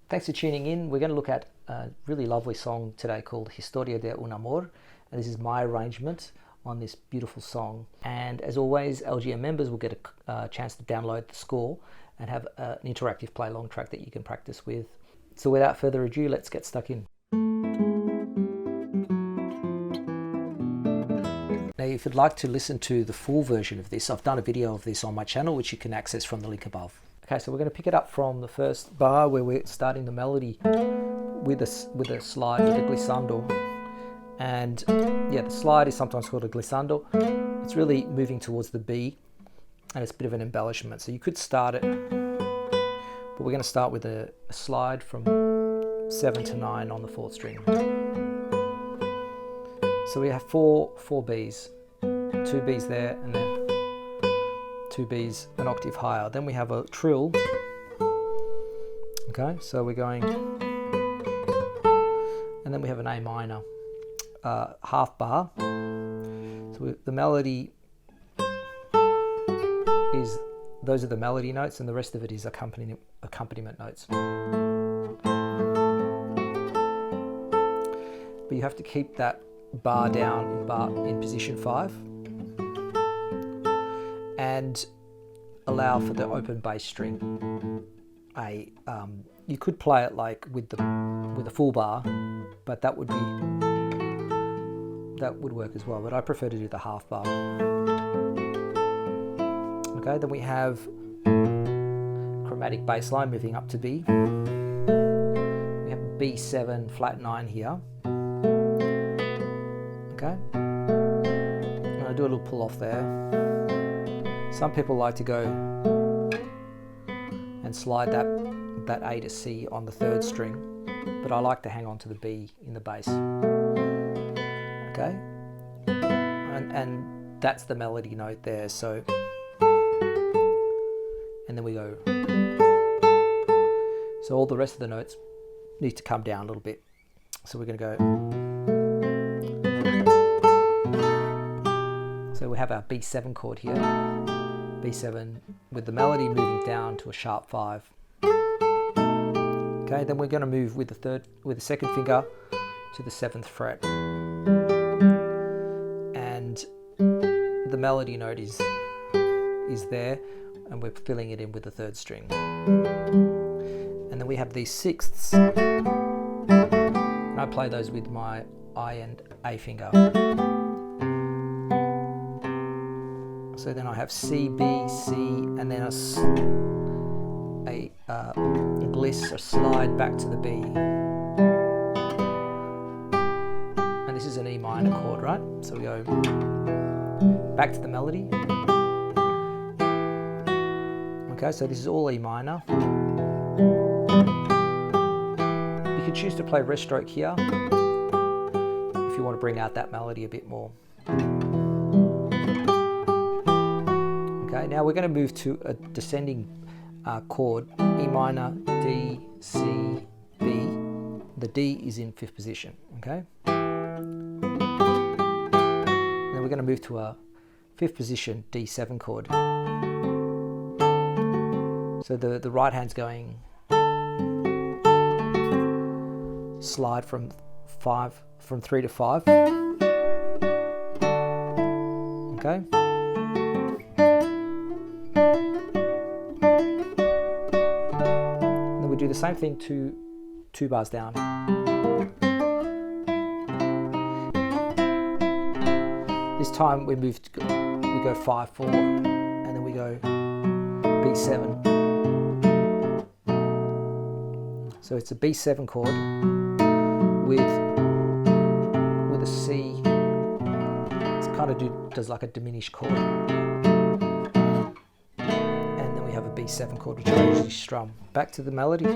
Thanks for tuning in. We're going to look at a really lovely song today called Historia de Amor, and this is my arrangement on this beautiful song. And as always, LGM members will get a chance to download the score and have an interactive play-along track that you can practice with. So without further ado, let's get stuck in. Now, if you'd like to listen to the full version of this, I've done a video of this on my channel, which you can access from the link above. Okay, so we're going to pick it up from the first bar where we're starting the melody with a slide, with a glissando. And yeah, the slide is sometimes called a glissando. It's really moving towards the B, and it's a bit of an embellishment. So you could start it, but we're going to start with a slide from 7 to 9 on the 4th string. So we have four Bs, 2 Bs there, and then 2 Bs an octave higher. Then we have a trill. Okay, so we're going, and then we have an A minor, half bar. So the melody is, those are the melody notes, and the rest of it is accompaniment notes. But you have to keep that bar down in position 5. And allow for the open bass string. You could play it like with a full bar, but that would work as well. But I prefer to do the half bar. Okay, then we have chromatic bass line moving up to B. We have B7 flat 9 here. Okay, I'm gonna do a little pull off there. Some people like to go and slide that A to C on the 3rd string, but I like to hang on to the B in the bass. Okay, and that's the melody note there. So, and then we go. So all the rest of the notes need to come down a little bit. So we're going to go. So we have our B7 chord here. B7 with the melody moving down to a sharp 5. Okay, then we're going to move with the 2nd finger to the 7th fret, and the melody note is there, and we're filling it in with the 3rd string. And then we have these 6ths, and I play those with my I and A finger. So then I have C, B, C, and then a gliss, a slide back to the B. And this is an E minor chord, right? So we go back to the melody. Okay, so this is all E minor. You can choose to play rest stroke here if you want to bring out that melody a bit more. Okay, now we're going to move to a descending chord, E minor, D, C, B. The D is in 5th position, okay? Then we're going to move to a 5th position D7 chord. So the right hand's going slide from 3 to 5. Okay? Do the same thing to 2 bars down. This time we go 5-4, and then we go B7. So it's a B7 chord with a C. It's kind of does like a diminished chord. Have a B7 chord which I usually strum. Back to the melody.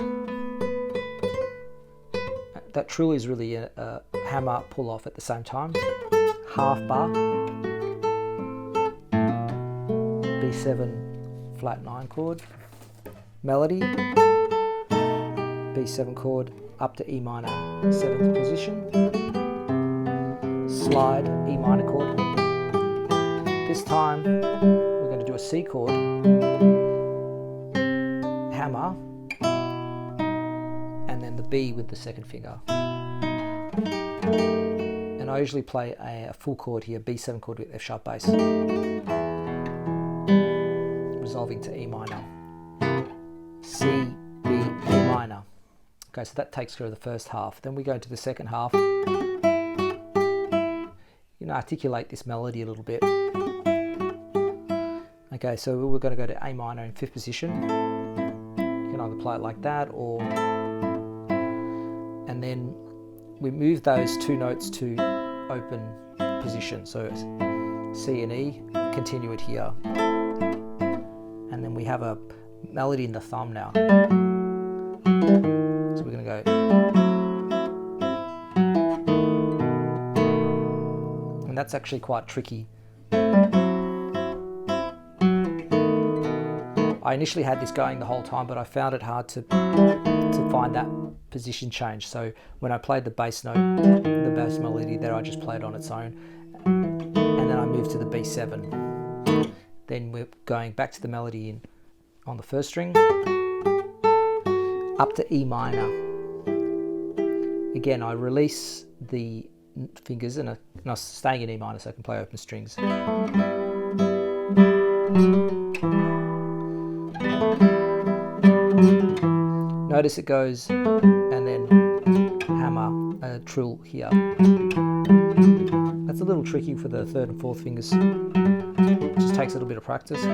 That trill is really a hammer pull off at the same time. Half bar. B7 flat 9 chord. Melody. B7 chord up to E minor 7th position. Slide E minor chord. This time we're going to do a C chord. Hammer, B with the second finger. And I usually play a full chord here, B7 chord with F sharp bass, resolving to E minor, C, B, E minor. Okay, so that takes care of the first half. Then we go to the second half. You know, articulate this melody a little bit. Okay, so we're going to go to A minor in 5th position. You can either play it like that, or, and then we move those 2 notes to open position. So C and E, continue it here. And then we have a melody in the thumb now. So we're going to go. And that's actually quite tricky. I initially had this going the whole time, but I found it hard to find that position change. So when I played the bass note, the bass melody there, I just played on its own. And then I moved to the B7. Then we're going back to the melody on the first string, up to E minor. Again, I release the fingers and I'm staying in E minor so I can play open strings. Notice it goes and then hammer a trill here. That's a little tricky for the 3rd and 4th fingers. It just takes a little bit of practice.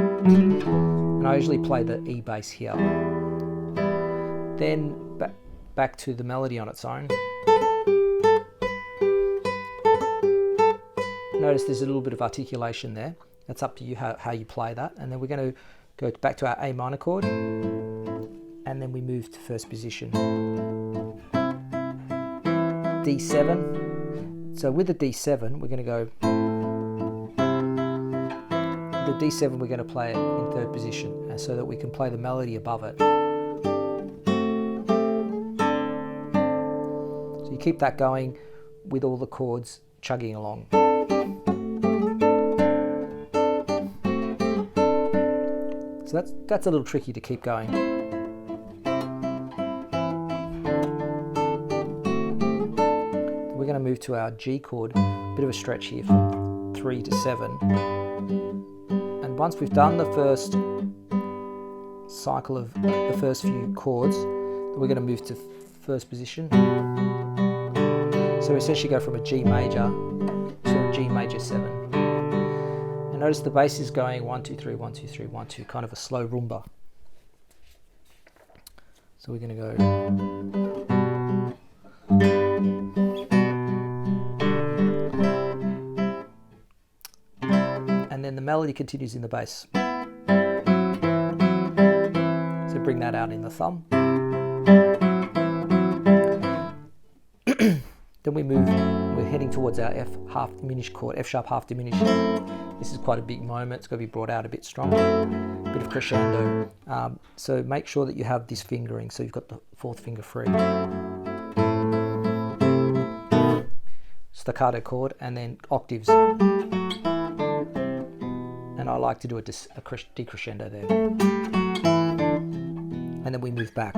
And I usually play the E bass here. Then back to the melody on its own. Notice there's a little bit of articulation there. That's up to you how you play that. And then we're going to go back to our A minor chord. And then we move to 1st position. D7. So with the D7, we're going to go. The D7 we're going to play it in 3rd position, so that we can play the melody above it. So you keep that going with all the chords chugging along. So that's a little tricky to keep going. We're going to move to our G chord, a bit of a stretch here from 3 to 7. And once we've done the first cycle of the first few chords, we're going to move to 1st position. So we essentially go from a G major to a G major 7. And notice the bass is going 1, 2, 3, 1, 2, 3, 1, 2, kind of a slow rumba. So we're going to go. And then the melody continues in the bass. So bring that out in the thumb. Then we move, we're heading towards our F half diminished chord, F sharp half diminished. This is quite a big moment, it's got to be brought out a bit stronger, a bit of crescendo. So make sure that you have this fingering, so you've got the 4th finger free. Staccato chord and then octaves. And I like to do a decrescendo there. And then we move back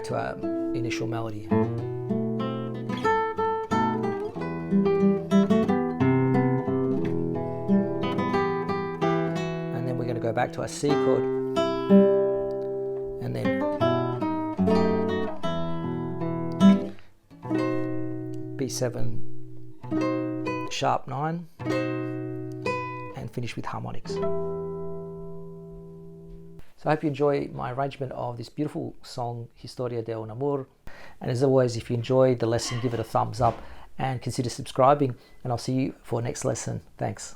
to our initial melody. And then we're going to go back to our C chord. And then B7 sharp 9 and finish with harmonics. So I hope you enjoy my arrangement of this beautiful song, Historia de Amor. And as always, if you enjoyed the lesson, give it a thumbs up and consider subscribing. And I'll see you for next lesson. Thanks.